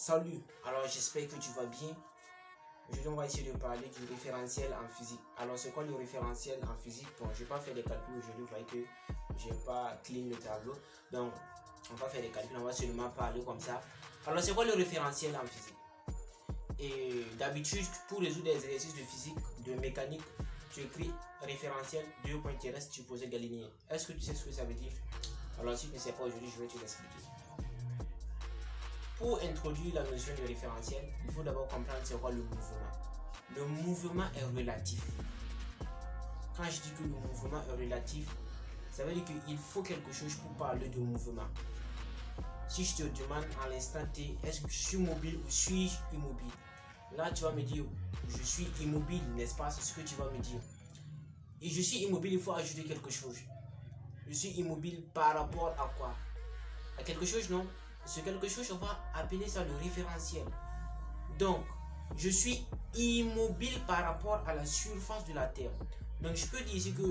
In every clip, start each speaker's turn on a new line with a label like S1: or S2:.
S1: Salut, alors j'espère que tu vas bien. Aujourd'hui, on va essayer de parler du référentiel en physique. Alors, c'est quoi le référentiel en physique? Bon, je vais pas faire des calculs aujourd'hui, vous voyez que je n'ai pas clean le tableau. Donc, on va faire des calculs, on va seulement parler comme ça. Alors, c'est quoi le référentiel en physique? Et d'habitude, pour résoudre des exercices de physique, de mécanique, tu écris référentiel, deux points terrestres, supposé galiléen. Est-ce que tu sais ce que ça veut dire? Alors, si tu ne sais pas aujourd'hui, je vais te l'expliquer. Pour introduire la notion de référentiel, il faut d'abord comprendre c'est quoi le mouvement. Le mouvement est relatif. Quand je dis que le mouvement est relatif, ça veut dire qu'il faut quelque chose pour parler de mouvement. Si je te demande à l'instant T, est-ce que je suis mobile ou suis-je immobile? Là, tu vas me dire, je suis immobile, n'est-ce pas? C'est ce que tu vas me dire. Et je suis immobile, il faut ajouter quelque chose. Je suis immobile par rapport à quoi? À quelque chose, non? Ce quelque chose, on va appeler ça le référentiel. Donc, je suis immobile par rapport à la surface de la Terre. Donc, je peux dire ici que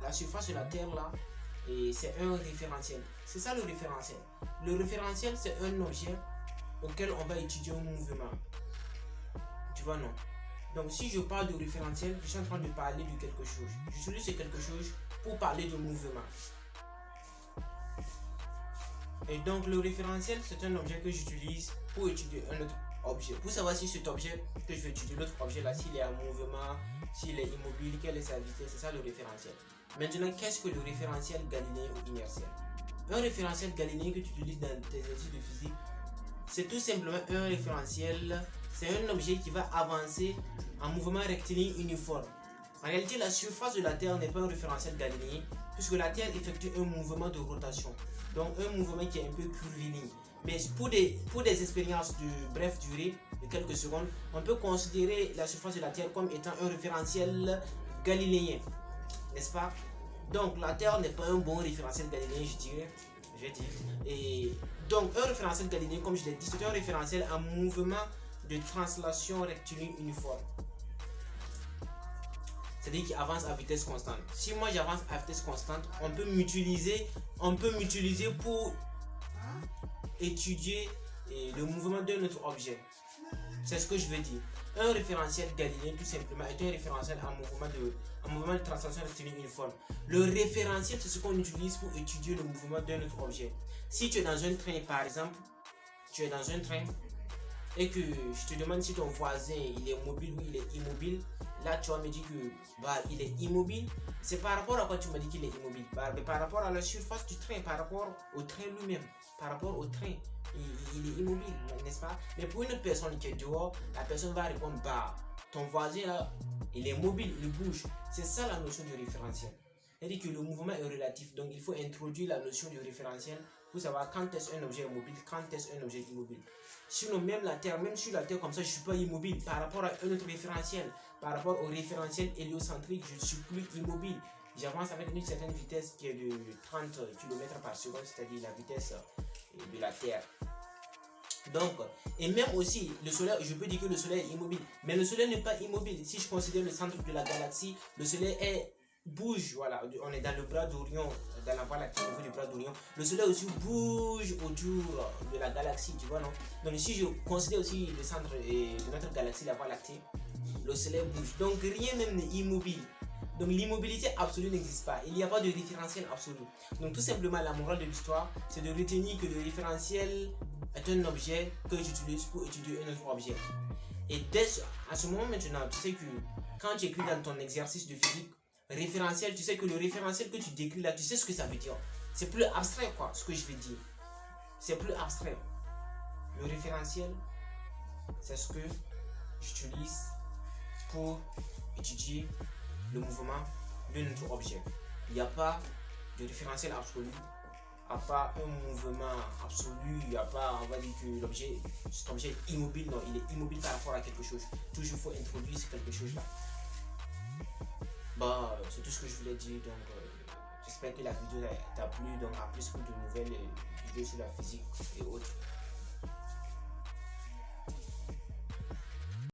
S1: la surface de la Terre, là, c'est un référentiel. C'est ça le référentiel. Le référentiel, c'est un objet auquel on va étudier un mouvement. Tu vois, non? Donc, si je parle de référentiel, je suis en train de parler de quelque chose. J'utilise ce quelque chose pour parler de mouvement. Et donc le référentiel, c'est un objet que j'utilise pour étudier un autre objet. Pour savoir si cet objet que je vais étudier, l'autre objet là, s'il est en mouvement, s'il est immobile, quelle est sa vitesse, c'est ça le référentiel. Maintenant, qu'est-ce que le référentiel galiléen ou inertiel? Un référentiel galiléen que tu utilises dans tes exercices de physique, c'est tout simplement un référentiel, c'est un objet qui va avancer en mouvement rectiligne uniforme. En réalité, la surface de la Terre n'est pas un référentiel galiléen, puisque la Terre effectue un mouvement de rotation. Donc un mouvement qui est un peu curviligne. Mais pour des expériences de brève durée, de quelques secondes, on peut considérer la surface de la Terre comme étant un référentiel galiléen. N'est-ce pas? Donc la Terre n'est pas un bon référentiel galiléen, je dirais. Et donc un référentiel galiléen, comme je l'ai dit, c'est un référentiel en mouvement de translation rectiligne uniforme. C'est-à-dire qu'il avance à vitesse constante. Si moi j'avance à vitesse constante, on peut m'utiliser pour étudier le mouvement d'un autre objet. C'est ce que je veux dire. Un référentiel galiléen tout simplement est un référentiel en mouvement de translation rectiligne uniforme. Le référentiel, c'est ce qu'on utilise pour étudier le mouvement d'un autre objet. Si tu es dans un train par exemple, tu es dans un train et que je te demande si ton voisin il est mobile ou il est immobile, là tu vas me dire que il est immobile. C'est par rapport à quoi tu m'as dit qu'il est immobile? Par rapport à la surface du train, par rapport au train lui-même, par rapport au train, il est immobile, n'est-ce pas? Mais pour une personne qui est dehors, la personne va répondre ton voisin là, il est mobile, il bouge. C'est ça la notion du référentiel. C'est-à-dire que le mouvement est relatif, donc il faut introduire la notion du référentiel pour savoir quand est-ce un objet mobile, quand est-ce un objet immobile. Sinon, même sur la Terre comme ça, je ne suis pas immobile. Par rapport à un autre référentiel, par rapport au référentiel héliocentrique, je ne suis plus immobile. J'avance avec une certaine vitesse qui est de 30 km par seconde, c'est-à-dire la vitesse de la Terre. Donc, et même aussi, le soleil, je peux dire que le soleil est immobile. Mais le soleil n'est pas immobile. Si je considère le centre de la galaxie, le soleil bouge, voilà, on est dans le bras d'Orion, dans la voie lactée au niveau du bras d'Orion. Le soleil aussi bouge autour de la galaxie, tu vois, non? Donc si je considère aussi le centre de notre galaxie, la voie lactée, le soleil bouge. Donc rien même n'est immobile. Donc l'immobilité absolue n'existe pas. Il n'y a pas de référentiel absolu. Donc tout simplement, la morale de l'histoire, c'est de retenir que le référentiel est un objet que j'utilise pour étudier un autre objet. Et à ce moment maintenant, tu sais que quand tu écris dans ton exercice de physique, référentiel, tu sais que le référentiel que tu décris là, tu sais ce que ça veut dire. C'est plus abstrait quoi, ce que je vais dire. C'est plus abstrait. Le référentiel, c'est ce que j'utilise pour étudier le mouvement d'un autre objet. Il n'y a pas de référentiel absolu. Il n'y a pas un mouvement absolu. Il n'y a pas, on va dire que cet objet est immobile. Non, il est immobile par rapport à quelque chose. Toujours il faut introduire quelque chose là. C'est tout ce que je voulais dire. Donc, j'espère que la vidéo t'a plu. Donc, à plus pour de nouvelles vidéos sur la physique et autres.